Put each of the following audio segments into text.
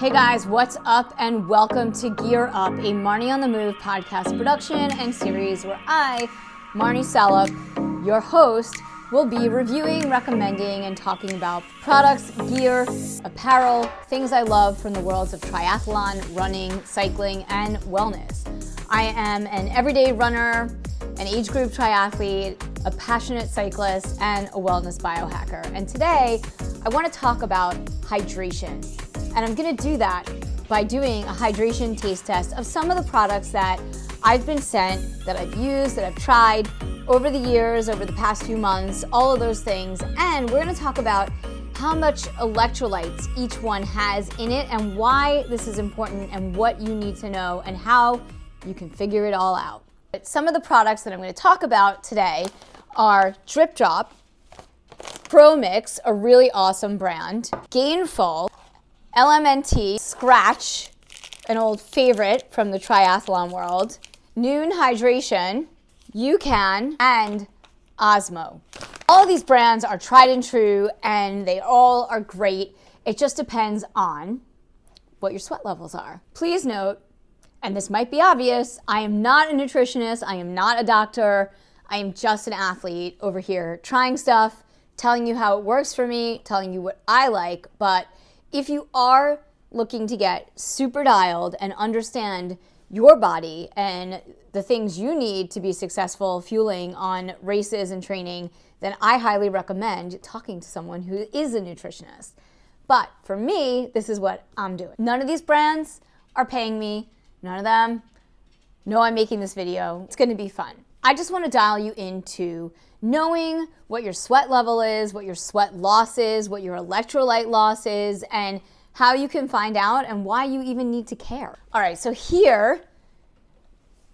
Hey guys, what's up and welcome to Gear Up, a Marnie on the Move podcast production and series where I, Marnie Salop, your host, will be reviewing, recommending, and talking about products, gear, apparel, things I love from the worlds of triathlon, running, cycling, and wellness. I am an everyday runner, an age group triathlete, a passionate cyclist, and a wellness biohacker. And today, I want to talk about hydration. And I'm going to do that by doing a hydration taste test of some of the products that I've been sent, that I've used, that I've tried over the years, over the past few months, all of those things. And we're going to talk about how much electrolytes each one has in it and why this is important and what you need to know and how you can figure it all out. But some of the products that I'm going to talk about today are Drip Drop, Promix, a really awesome brand, Gainful, LMNT, Skratch, an old favorite from the triathlon world, Nuun Hydration, UCAN, and Osmo. All of these brands are tried and true, and they all are great. It just depends on what your sweat levels are. Please note, and this might be obvious, I am not a nutritionist, I am not a doctor, I am just an athlete over here trying stuff, telling you how it works for me, telling you what I like, but if you are looking to get super dialed and understand your body and the things you need to be successful fueling on races and training, then I highly recommend talking to someone who is a nutritionist. But for me, this is what I'm doing. None of these brands are paying me. None of them know I'm making this video. It's gonna be fun. I just wanna dial you into knowing what your sweat level is, what your sweat loss is, what your electrolyte loss is, and how you can find out and why you even need to care. All right, so here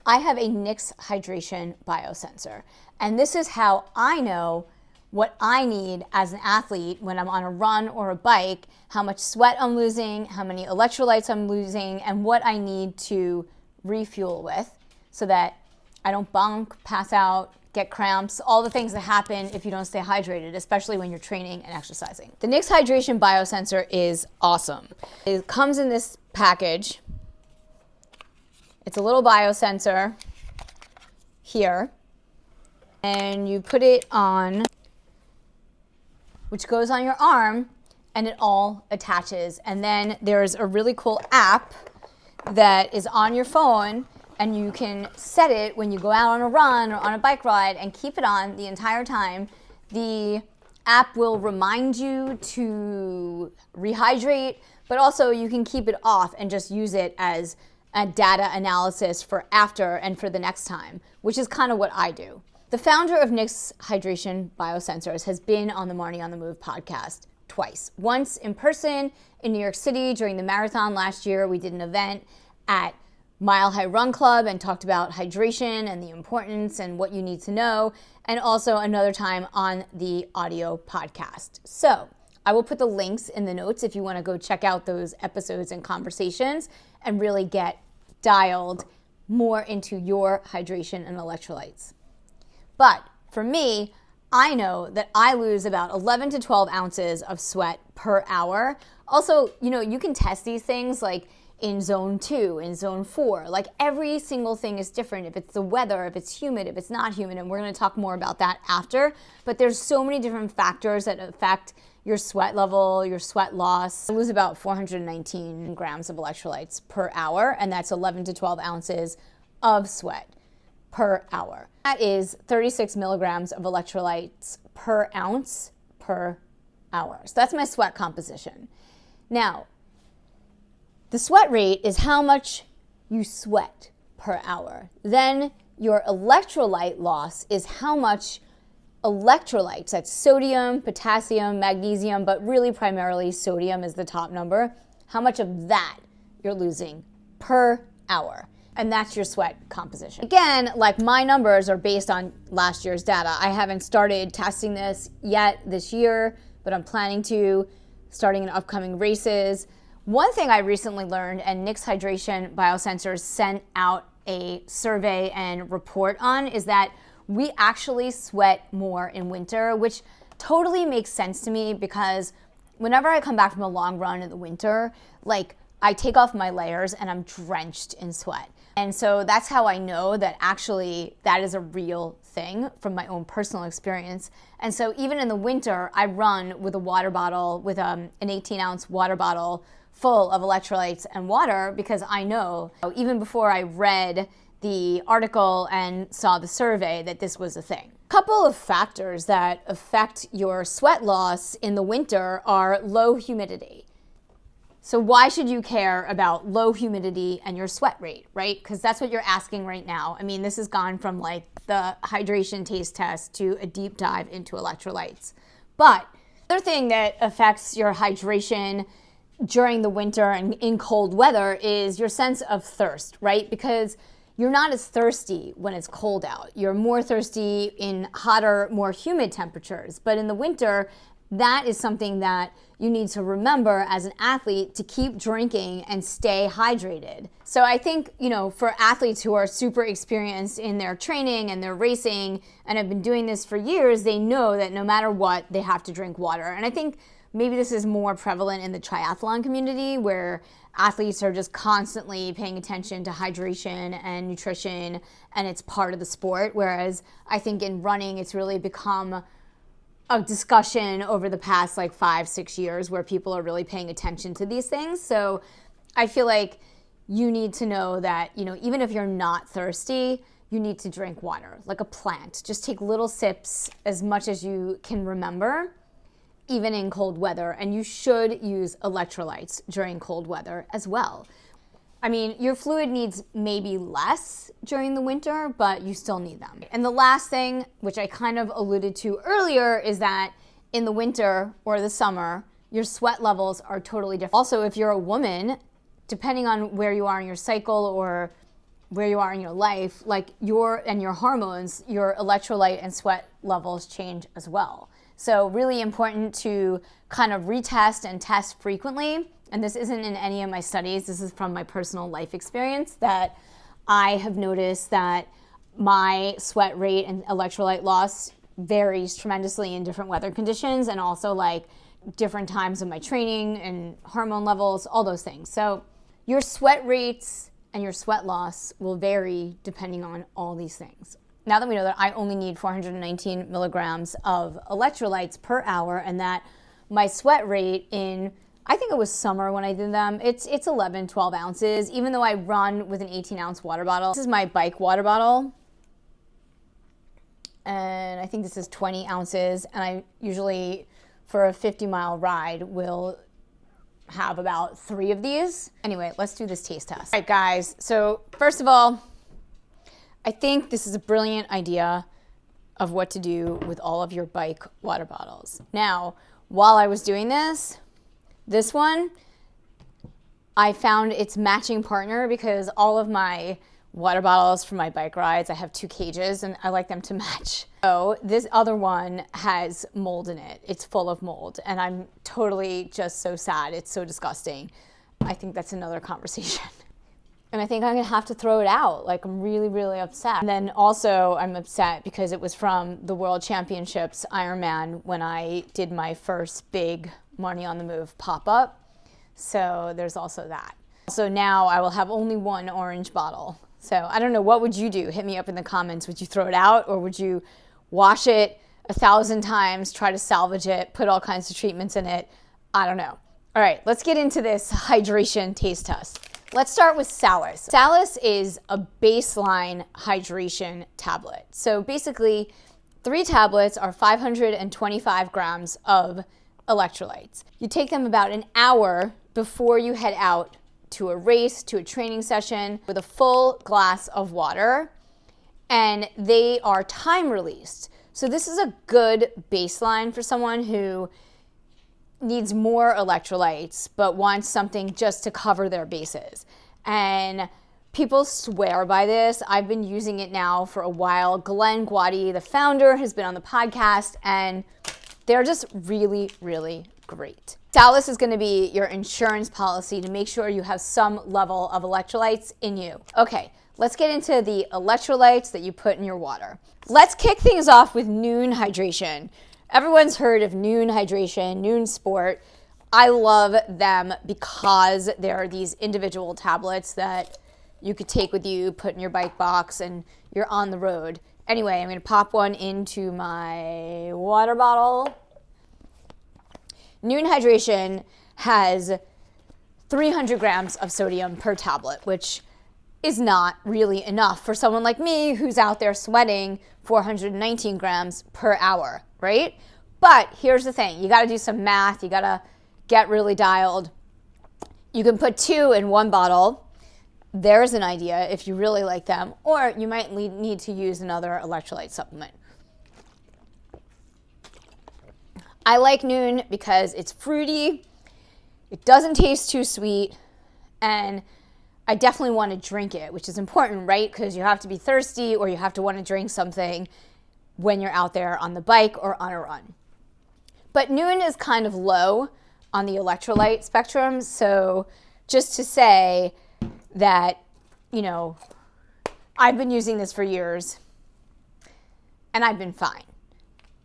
I have a Nix Hydration Biosensor, and this is how I know what I need as an athlete when I'm on a run or a bike, how much sweat I'm losing, how many electrolytes I'm losing, and what I need to refuel with so that I don't bonk, pass out, get cramps, all the things that happen if you don't stay hydrated, especially when you're training and exercising. The Nix Hydration Biosensor is awesome. It comes in this package. It's a little biosensor here, and you put it on, which goes on your arm, and it all attaches. And then there's a really cool app that is on your phone, and you can set it when you go out on a run or on a bike ride and keep it on the entire time. The app will remind you to rehydrate, but also you can keep it off and just use it as a data analysis for after and for the next time, which is kind of what I do. The founder of Nix Hydration Biosensors has been on the Marnie on the Move podcast twice. Once in person in New York City during the marathon last year. We did an event at Mile High Run Club and talked about hydration and the importance and what you need to know, and also another time on the audio podcast. So I will put the links in the notes if you want to go check out those episodes and conversations and really get dialed more into your hydration and electrolytes. But for me, I know that I lose about 11 to 12 ounces of sweat per hour. Also, you can test these things like in zone 2, in zone 4. Like every single thing is different. If it's the weather, if it's humid, if it's not humid, and we're going to talk more about that after. But there's so many different factors that affect your sweat level, your sweat loss. I lose about 419 grams of electrolytes per hour, and that's 11 to 12 ounces of sweat per hour. That is 36 milligrams of electrolytes per ounce per hour. So that's my sweat composition. Now, the sweat rate is how much you sweat per hour. Then your electrolyte loss is how much electrolytes, that's sodium, potassium, magnesium, but really primarily sodium is the top number, how much of that you're losing per hour. And that's your sweat composition. Again, like my numbers are based on last year's data. I haven't started testing this yet this year, but I'm planning to, starting in upcoming races. One thing I recently learned, and Nix Hydration Biosensors sent out a survey and report on, is that we actually sweat more in winter, which totally makes sense to me because whenever I come back from a long run in the winter, like I take off my layers and I'm drenched in sweat. And so that's how I know that actually that is a real thing from my own personal experience. And so even in the winter, I run with a water bottle, with an 18-ounce water bottle full of electrolytes and water, because I know, even before I read the article and saw the survey, that this was a thing. A couple of factors that affect your sweat loss in the winter are low humidity. So why should you care about low humidity and your sweat rate, right? Because that's what you're asking right now. I mean, this has gone from like the hydration taste test to a deep dive into electrolytes. But the other thing that affects your hydration during the winter and in cold weather is your sense of thirst, right? Because you're not as thirsty when it's cold out. You're more thirsty in hotter, more humid temperatures. But in the winter, that is something that you need to remember as an athlete, to keep drinking and stay hydrated. So I think, for athletes who are super experienced in their training and their racing and have been doing this for years, they know that no matter what, they have to drink water. And I think maybe this is more prevalent in the triathlon community, where athletes are just constantly paying attention to hydration and nutrition, and it's part of the sport. Whereas I think in running, it's really become a discussion over the past 5-6 years where people are really paying attention to these things. So I feel like you need to know that, even if you're not thirsty, you need to drink water like a plant. Just take little sips as much as you can remember, even in cold weather. And you should use electrolytes during cold weather as well. I mean, your fluid needs maybe less during the winter, but you still need them. And the last thing, which I kind of alluded to earlier, is that in the winter or the summer, your sweat levels are totally different. Also, if you're a woman, depending on where you are in your cycle or where you are in your life, your hormones, your electrolyte and sweat levels change as well. So really important to kind of retest and test frequently. And this isn't in any of my studies, this is from my personal life experience, that I have noticed that my sweat rate and electrolyte loss varies tremendously in different weather conditions, and also different times of my training and hormone levels, all those things. So your sweat rates and your sweat loss will vary depending on all these things. Now that we know that I only need 419 milligrams of electrolytes per hour, and that my sweat rate in, I think it was summer when I did them, it's 11, 12 ounces, even though I run with an 18-ounce water bottle. This is my bike water bottle, and I think this is 20 ounces, and I usually, for a 50-mile ride, will have about 3 of these. Anyway, let's do this taste test. All right, guys, so first of all, I think this is a brilliant idea of what to do with all of your bike water bottles. Now, while I was doing this one, I found its matching partner, because all of my water bottles for my bike rides, I have 2 cages and I like them to match. So this other one has mold in it. It's full of mold, and I'm totally just so sad. It's so disgusting. I think that's another conversation. And I think I'm gonna have to throw it out. I'm really, really upset. And then also I'm upset because it was from the World Championships Ironman when I did my first big Marnie on the Move pop-up. So there's also that. So now I will have only 1 orange bottle. So I don't know, what would you do? Hit me up in the comments. Would you throw it out, or would you wash it 1,000 times, try to salvage it, put all kinds of treatments in it? I don't know. All right, let's get into this hydration taste test. Let's start with Salis. Salis is a baseline hydration tablet. So basically, 3 tablets are 525 grams of electrolytes. You take them about an hour before you head out to a race, to a training session, with a full glass of water, and they are time released. So this is a good baseline for someone who needs more electrolytes but wants something just to cover their bases. And people swear by this. I've been using it now for a while. Guadi, the founder, has been on the podcast, and they're just really, really great. Salis is going to be your insurance policy to make sure you have some level of electrolytes in you. Okay, let's get into the electrolytes that you put in your water. Let's kick things off with Nuun Hydration. Everyone's heard of Nuun Hydration, Nuun Sport. I love them because they're these individual tablets that you could take with you, put in your bike box, and you're on the road. Anyway, I'm going to pop one into my water bottle. Nuun Hydration has 300 grams of sodium per tablet, which is not really enough for someone like me who's out there sweating 419 grams per hour, right? But here's the thing. You got to do some math. You got to get really dialed. You can put 2 in one bottle. There's an idea if you really like them, or you might need to use another electrolyte supplement. I like Nuun because it's fruity, it doesn't taste too sweet, and I definitely want to drink it, which is important, right? Because you have to be thirsty or you have to want to drink something when you're out there on the bike or on a run. But Nuun is kind of low on the electrolyte spectrum, so just to say that, you know, I've been using this for years and I've been fine.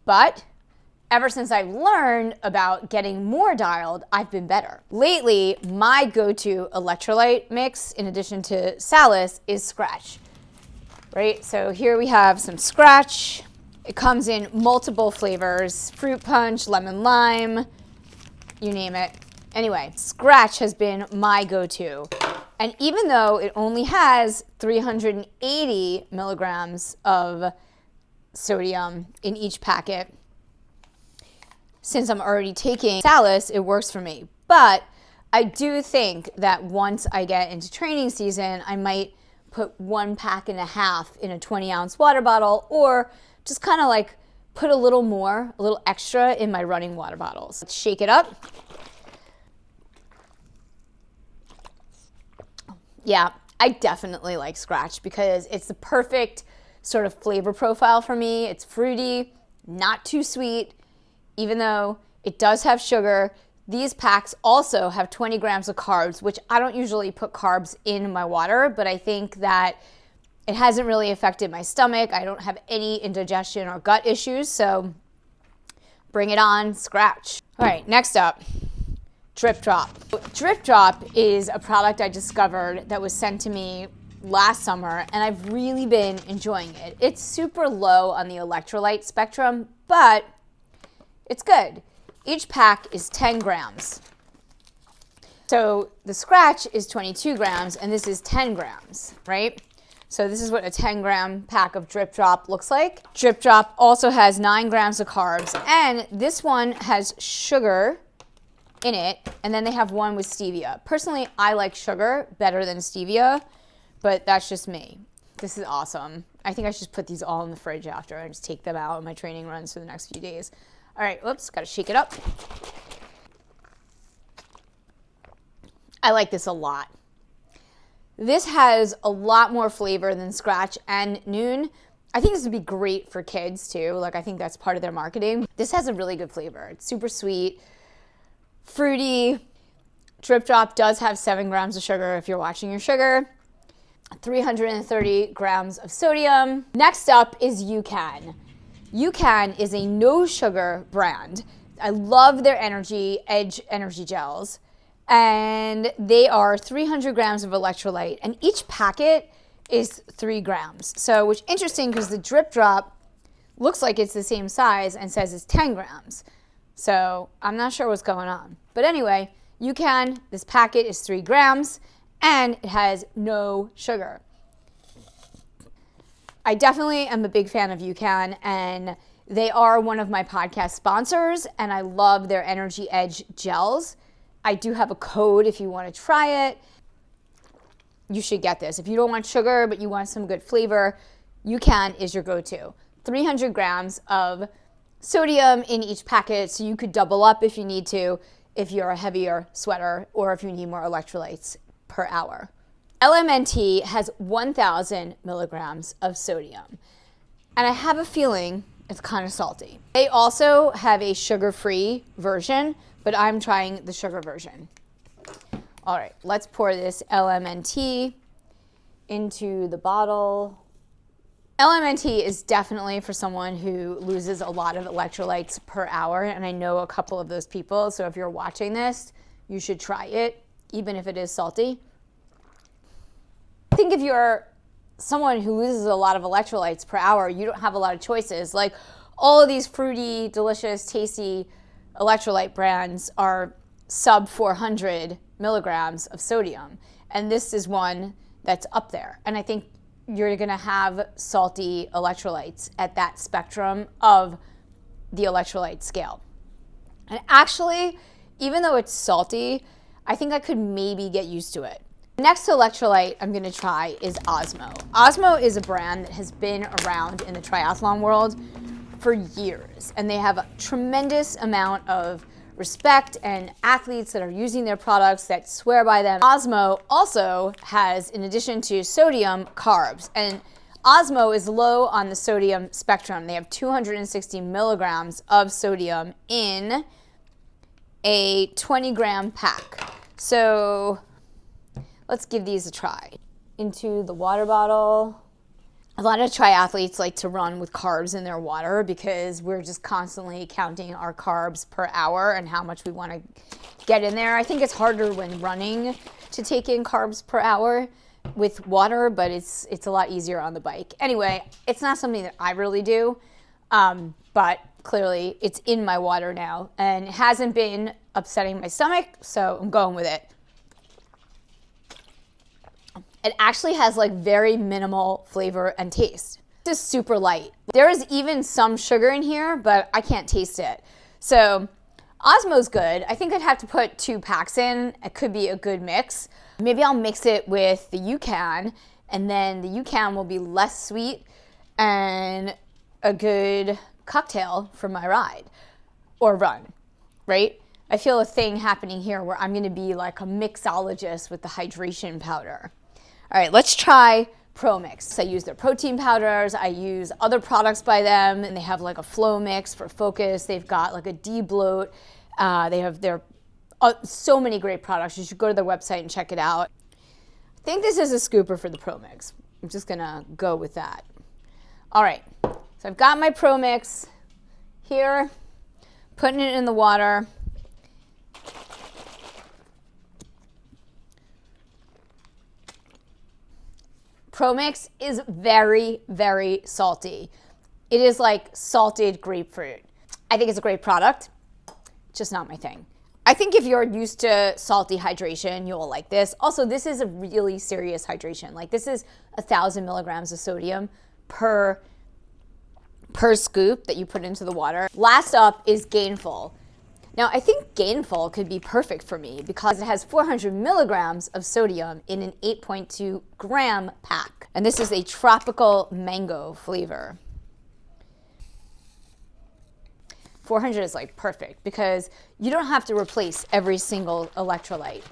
But ever since I've learned about getting more dialed, I've been better. Lately, my go-to electrolyte mix, in addition to Salis, is Skratch, right? So here we have some Skratch. It comes in multiple flavors, fruit punch, lemon lime, you name it. Anyway, Skratch has been my go-to. And even though it only has 380 milligrams of sodium in each packet, since I'm already taking Salis, it works for me. But I do think that once I get into training season, I might put 1.5 packs in a 20-ounce water bottle, or just kind of like put a little more, a little extra in my running water bottles. Let's shake it up. Yeah, I definitely like Skratch because it's the perfect sort of flavor profile for me. It's fruity, not too sweet, even though it does have sugar. These packs also have 20 grams of carbs, which I don't usually put carbs in my water, but I think that it hasn't really affected my stomach. I don't have any indigestion or gut issues, so bring it on, Skratch. All right, next up, Drip Drop. Drip Drop is a product I discovered that was sent to me last summer, and I've really been enjoying it. It's super low on the electrolyte spectrum, but it's good. Each pack is 10 grams. So the Skratch is 22 grams, and this is 10 grams, right? So this is what a 10-gram pack of Drip Drop looks like. Drip Drop also has 9 grams of carbs, and this one has sugar in it, and then they have one with stevia. Personally, I like sugar better than stevia, but that's just me. This is awesome. I think I should put these all in the fridge after and just take them out on my training runs for the next few days. All right, whoops, gotta shake it up. I like this a lot. This has a lot more flavor than Skratch and Nuun. I think this would be great for kids too. Like, I think that's part of their marketing. This has a really good flavor. It's super sweet, fruity. Drip Drop does have 7 grams of sugar if you're watching your sugar. 330 grams of sodium. Next up is UCAN. UCAN is a no sugar brand. I love their Edge energy gels. And they are 300 grams of electrolyte, and each packet is 3 grams. So, which is interesting because the Drip Drop looks like it's the same size and says it's 10 grams. So I'm not sure what's going on. But anyway, UCAN, this packet is 3 grams, and it has no sugar. I definitely am a big fan of UCAN, and they are one of my podcast sponsors, and I love their Energy Edge gels. I do have a code if you want to try it. You should get this. If you don't want sugar, but you want some good flavor, UCAN is your go-to. 300 grams of sodium in each packet, so you could double up if you need to, if you're a heavier sweater, or if you need more electrolytes per hour. LMNT has 1,000 milligrams of sodium, and I have a feeling it's kind of salty. They also have a sugar-free version, but I'm trying the sugar version. All right, let's pour this LMNT into the bottle. LMNT is definitely for someone who loses a lot of electrolytes per hour, and I know a couple of those people, so if you're watching this, you should try it, even if it is salty. I think if you're someone who loses a lot of electrolytes per hour, you don't have a lot of choices. Like, all of these fruity, delicious, tasty electrolyte brands are sub 400 milligrams of sodium, and this is one that's up there. And I think you're gonna have salty electrolytes at that spectrum of the electrolyte scale. And actually, even though it's salty, I think I could maybe get used to it. The next electrolyte I'm gonna try is Osmo. Osmo is a brand that has been around in the triathlon world for years, and they have a tremendous amount of respect and athletes that are using their products that swear by them. Osmo also has, in addition to sodium, carbs, and Osmo is low on the sodium spectrum. They have 260 milligrams of sodium in a 20-gram pack. So let's give these a try. Into the water bottle. A lot of triathletes like to run with carbs in their water because we're just constantly counting our carbs per hour and how much we want to get in there. I think it's harder when running to take in carbs per hour with water, but it's a lot easier on the bike. Anyway, it's not something that I really do, but clearly it's in my water now and it hasn't been upsetting my stomach, so I'm going with it. It actually has like very minimal flavor and taste. It's just super light. There is even some sugar in here, but I can't taste it. So Osmo's good. I think I'd have to put 2 packs in. It could be a good mix. Maybe I'll mix it with the UCAN, and then the UCAN will be less sweet and a good cocktail for my ride or run, right? I feel a thing happening here where I'm gonna be like a mixologist with the hydration powder. All right, let's try Promix. I use their protein powders. I use other products by them, and they have like a flow mix for focus. They've got like a de-bloat. They have so many great products. You should go to their website and check it out. I think this is a scooper for the Promix. I'm just gonna go with that. All right, so I've got my Promix here, putting it in the water. Promix is very, very salty. It is like salted grapefruit. I think it's a great product, just not my thing. I think if you're used to salty hydration, you'll like this. Also, this is a really serious hydration. Like, this is 1,000 milligrams of sodium per scoop that you put into the water. Last up is Gainful. Now, I think Gainful could be perfect for me because it has 400 milligrams of sodium in an 8.2 gram pack. And this is a tropical mango flavor. 400 is like perfect because you don't have to replace every single electrolyte.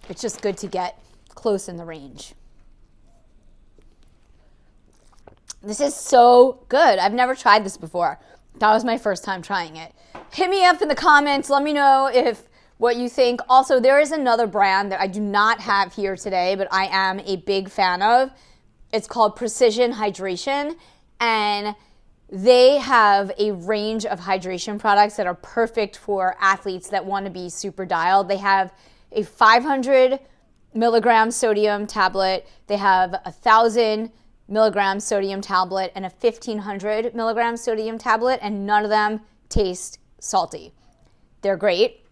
It's just good to get close in the range. This is so good. I've never tried this before. That was my first time trying it. Hit me up in the comments. Let me know what you think. Also, there is another brand that I do not have here today, but I am a big fan of. It's called Precision Hydration, and they have a range of hydration products that are perfect for athletes that want to be super dialed. They have a 500 milligram sodium tablet. They have 1,000 milligram sodium tablet and a 1,500 milligram sodium tablet, and none of them taste salty. They're great.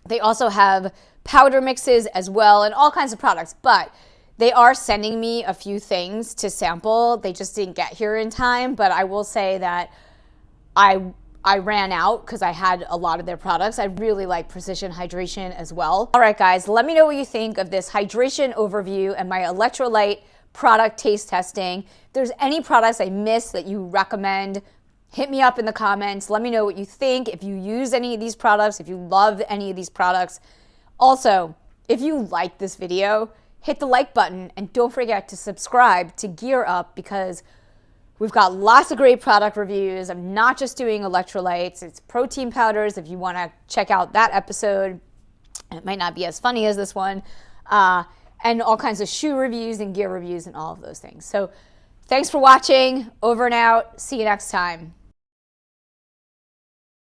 They also have powder mixes as well and all kinds of products, but they are sending me a few things to sample. They just didn't get here in time, but I will say that I ran out because I had a lot of their products. I really like Precision Hydration as well. All right, guys, let me know what you think of this hydration overview and my electrolyte product taste testing. If there's any products I missed that you recommend, hit me up in the comments. Let me know what you think, if you use any of these products, if you love any of these products. Also, if you like this video, hit the like button and don't forget to subscribe to Gear Up because we've got lots of great product reviews. I'm not just doing electrolytes, it's protein powders. If you want to check out that episode, it might not be as funny as this one. And all kinds of shoe reviews and gear reviews and all of those things. So Thanks for watching. Over and out. See you next time.